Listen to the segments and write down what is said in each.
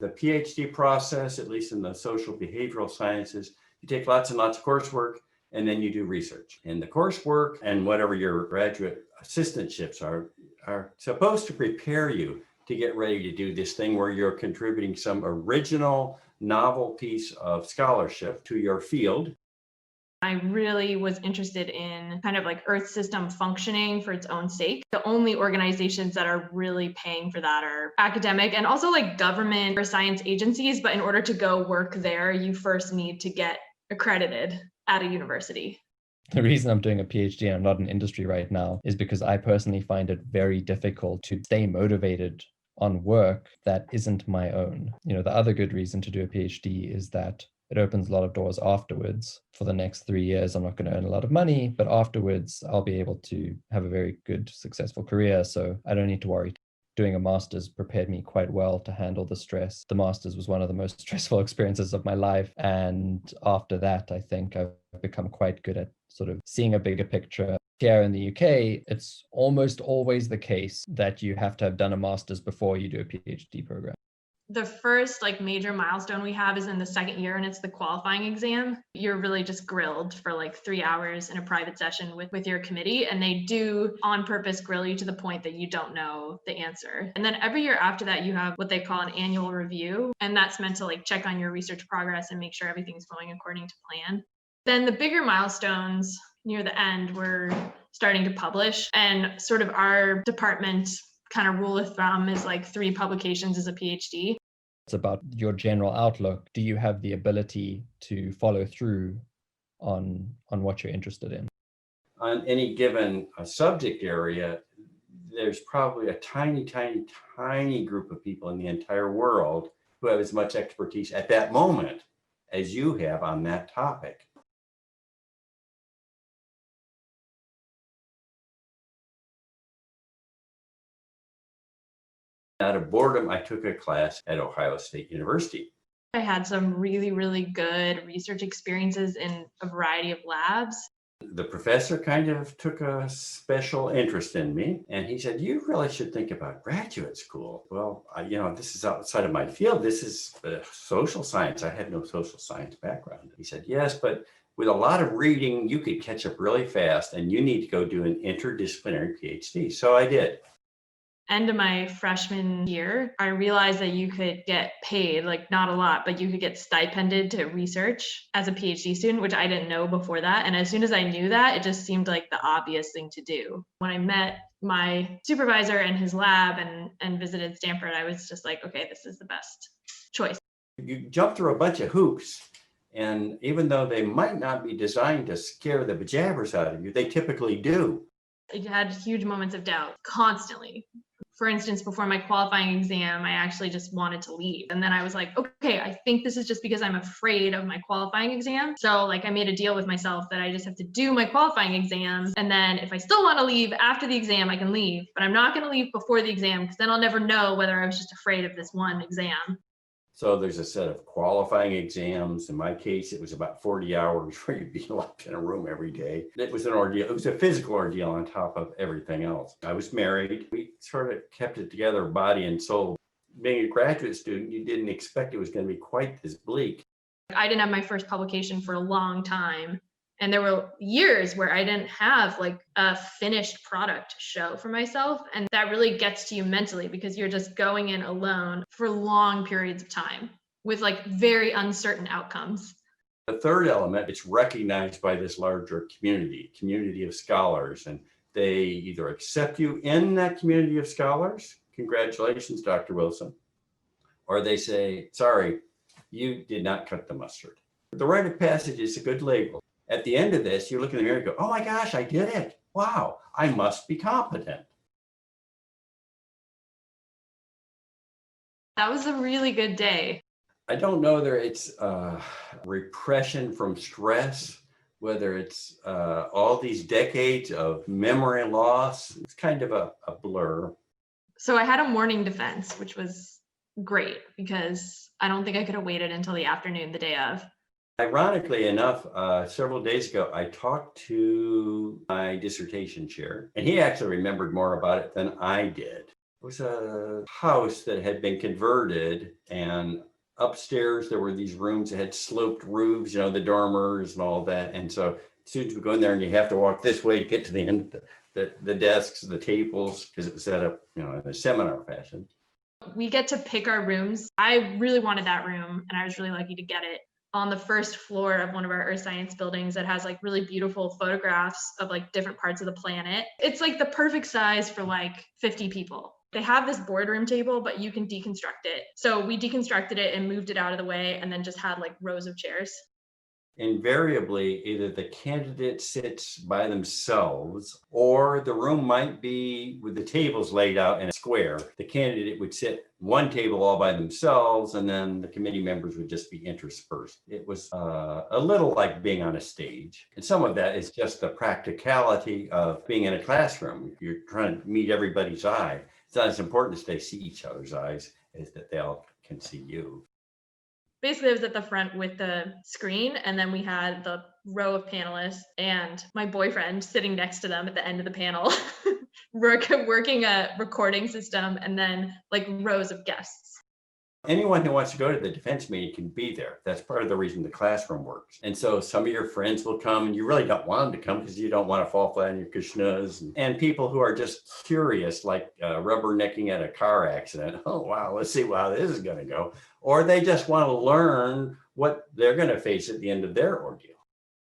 The PhD process, at least in the social behavioral sciences, you take lots and lots of coursework, and then you do research. And the coursework and whatever your graduate assistantships are supposed to prepare you to get ready to do this thing where you're contributing some original novel piece of scholarship to your field. I really was interested in kind of like Earth system functioning for its own sake. The only organizations that are really paying for that are academic and also like government or science agencies. But in order to go work there, you first need to get accredited at a university. The reason I'm doing a PhD and I'm not in industry right now is because I personally find it very difficult to stay motivated on work that isn't my own. You know, the other good reason to do a PhD is that it opens a lot of doors afterwards. For the next 3 years, I'm not going to earn a lot of money, but afterwards I'll be able to have a very good, successful career. So I don't need to worry. Doing a master's prepared me quite well to handle the stress. The master's was one of the most stressful experiences of my life. And after that, I think I've become quite good at sort of seeing a bigger picture. Here in the UK, it's almost always the case that you have to have done a master's before you do a PhD program. The first like major milestone we have is in the second year, and it's the qualifying exam. You're really just grilled for like 3 hours in a private session with your committee, and they do on purpose grill you to the point that you don't know the answer. And then every year after that, you have what they call an annual review, and that's meant to like check on your research progress and make sure everything's going according to plan. Then the bigger milestones near the end, we're starting to publish, and sort of our department kind of rule of thumb is like 3 publications as a PhD. It's about your general outlook. Do you have the ability to follow through on what you're interested in? On any given subject area, there's probably a tiny, tiny, tiny group of people in the entire world who have as much expertise at that moment as you have on that topic. Out of boredom, I took a class at Ohio State University. I had some really, really good research experiences in a variety of labs. The professor kind of took a special interest in me, and he said, "You really should think about graduate school." Well, this is outside of my field. This is social science. I had no social science background. He said, "Yes, but with a lot of reading, you could catch up really fast, and you need to go do an interdisciplinary PhD." So I did. End of my freshman year, I realized that you could get paid, like not a lot, but you could get stipended to research as a PhD student, which I didn't know before that. And as soon as I knew that, it just seemed like the obvious thing to do. When I met my supervisor in his lab and visited Stanford, I was just like, okay, this is the best choice. You jump through a bunch of hoops, and even though they might not be designed to scare the bejabbers out of you, they typically do. I had huge moments of doubt constantly. For instance, before my qualifying exam, I actually just wanted to leave. And then I was like, okay, I think this is just because I'm afraid of my qualifying exam. So like I made a deal with myself that I just have to do my qualifying exam. And then if I still want to leave after the exam, I can leave. But I'm not going to leave before the exam because then I'll never know whether I was just afraid of this one exam. So there's a set of qualifying exams. In my case, it was about 40 hours where you'd be locked in a room every day. It was an ordeal. It was a physical ordeal on top of everything else. I was married. We sort of kept it together, body and soul. Being a graduate student, you didn't expect it was going to be quite this bleak. I didn't have my first publication for a long time. And there were years where I didn't have like a finished product to show for myself. And that really gets to you mentally because you're just going in alone for long periods of time with like very uncertain outcomes. The third element, it's recognized by this larger community of scholars, and they either accept you in that community of scholars, congratulations, Dr. Wilson, or they say, sorry, you did not cut the mustard. The rite of passage is a good label. At the end of this, you look in the mirror and go, oh my gosh, I did it. Wow, I must be competent. That was a really good day. I don't know whether it's repression from stress, whether it's all these decades of memory loss. It's kind of a blur. So I had a morning defense, which was great because I don't think I could have waited until the afternoon the day of. Ironically enough, several days ago, I talked to my dissertation chair, and he actually remembered more about it than I did. was a house that had been converted, and upstairs there were these rooms that had sloped roofs, the dormers and all that. And so students would go in there and you have to walk this way to get to the end of the desks, the tables, because it was set up, in a seminar fashion. We get to pick our rooms. I really wanted that room, and I was really lucky to get it on the first floor of one of our earth science buildings that has like really beautiful photographs of like different parts of the planet. It's like the perfect size for like 50 people. They have this boardroom table, but you can deconstruct it. So we deconstructed it and moved it out of the way, and then just had like rows of chairs. Invariably, either the candidate sits by themselves, or the room might be with the tables laid out in a square. The candidate would sit one table all by themselves, and then the committee members would just be interspersed. It was a little like being on a stage. And some of that is just the practicality of being in a classroom. If you're trying to meet everybody's eye, it's not as important as they see each other's eyes as that they all can see you. Basically, I was at the front with the screen, and then we had the row of panelists and my boyfriend sitting next to them at the end of the panel, working a recording system, and then like rows of guests. Anyone who wants to go to the defense meeting can be there. That's part of the reason the classroom works. And so some of your friends will come, and you really don't want them to come because you don't want to fall flat on your kushnas. And people who are just curious, like rubbernecking at a car accident. Oh, wow, let's see how this is going to go. Or they just want to learn what they're going to face at the end of their ordeal.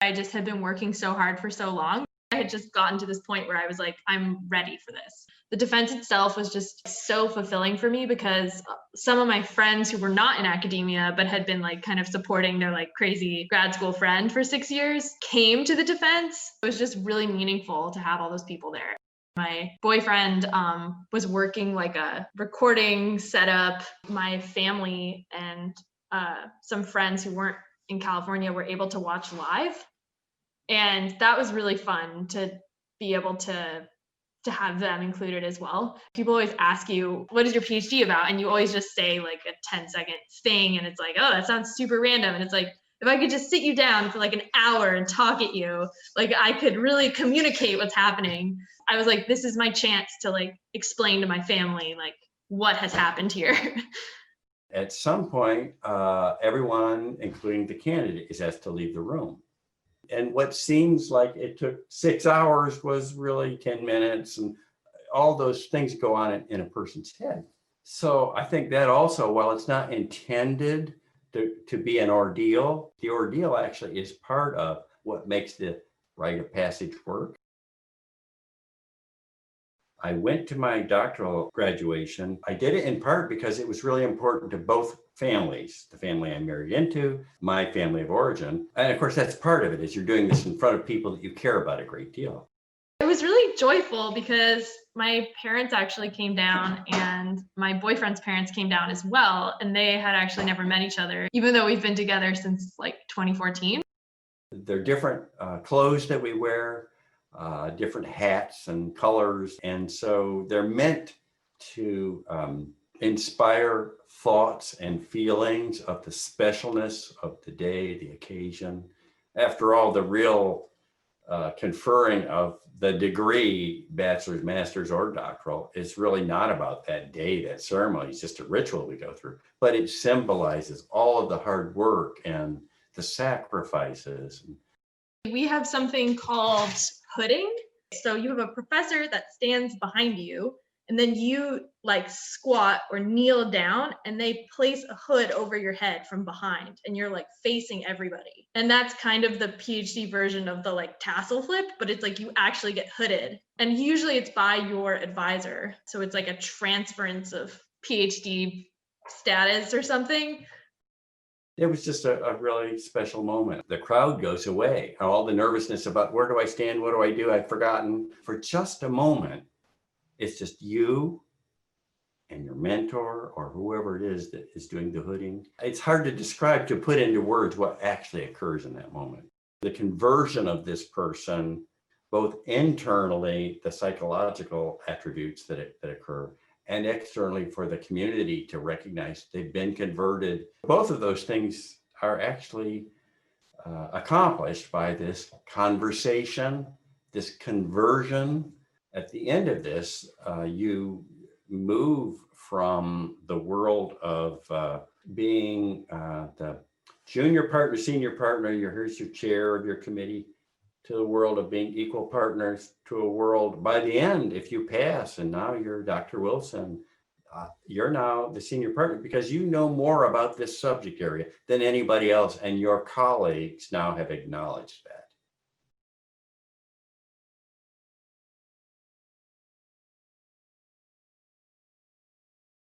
I just had been working so hard for so long. I had just gotten to this point where I was like, I'm ready for this. The defense itself was just so fulfilling for me because some of my friends who were not in academia but had been like kind of supporting their like crazy grad school friend for 6 years came to the defense. It was just really meaningful to have all those people there. My boyfriend was working like a recording setup. My family and some friends who weren't in California were able to watch live. And that was really fun to be able to have them included as well. People always ask you, what is your PhD about? And you always just say like a 10-second thing. And it's like, oh, that sounds super random. And it's like, if I could just sit you down for like an hour and talk at you, like I could really communicate what's happening. I was like, this is my chance to like explain to my family like what has happened here. At some point, everyone, including the candidate, is asked to leave the room. And what seems like it took 6 hours was really 10 minutes, and all those things go on in a person's head. So I think that also, while it's not intended to be an ordeal, the ordeal actually is part of what makes the rite of passage work. I went to my doctoral graduation. I did it in part because it was really important to both families, the family I married into, my family of origin. And of course, that's part of it, is you're doing this in front of people that you care about a great deal. It was really joyful because my parents actually came down and my boyfriend's parents came down as well. And they had actually never met each other, even though we've been together since like 2014. There are different clothes that we wear, different hats and colors. And so they're meant to inspire thoughts and feelings of the specialness of the day, the occasion. After all, the real conferring of the degree, bachelor's, master's, or doctoral, is really not about that day, that ceremony. It's just a ritual we go through, but it symbolizes all of the hard work and the sacrifices. We have something called hooding. So you have a professor that stands behind you, and then you like squat or kneel down, and they place a hood over your head from behind, and you're like facing everybody. And that's kind of the PhD version of the like tassel flip, but it's like you actually get hooded. And usually it's by your advisor. So it's like a transference of PhD status or something. It was just a really special moment. The crowd goes away. All the nervousness about where do I stand? What do I do? I've forgotten. For just a moment, it's just you and your mentor or whoever it is that is doing the hooding. It's hard to describe, to put into words what actually occurs in that moment. The conversion of this person, both internally, the psychological attributes that occur, and externally for the community to recognize they've been converted. Both of those things are actually accomplished by this conversation, this conversion. At the end of this, you move from the world of being the junior partner, senior partner, here's your chair of your committee, to the world of being equal partners, to a world by the end, if you pass and now you're Dr. Wilson, you're now the senior partner because you know more about this subject area than anybody else, and your colleagues now have acknowledged that.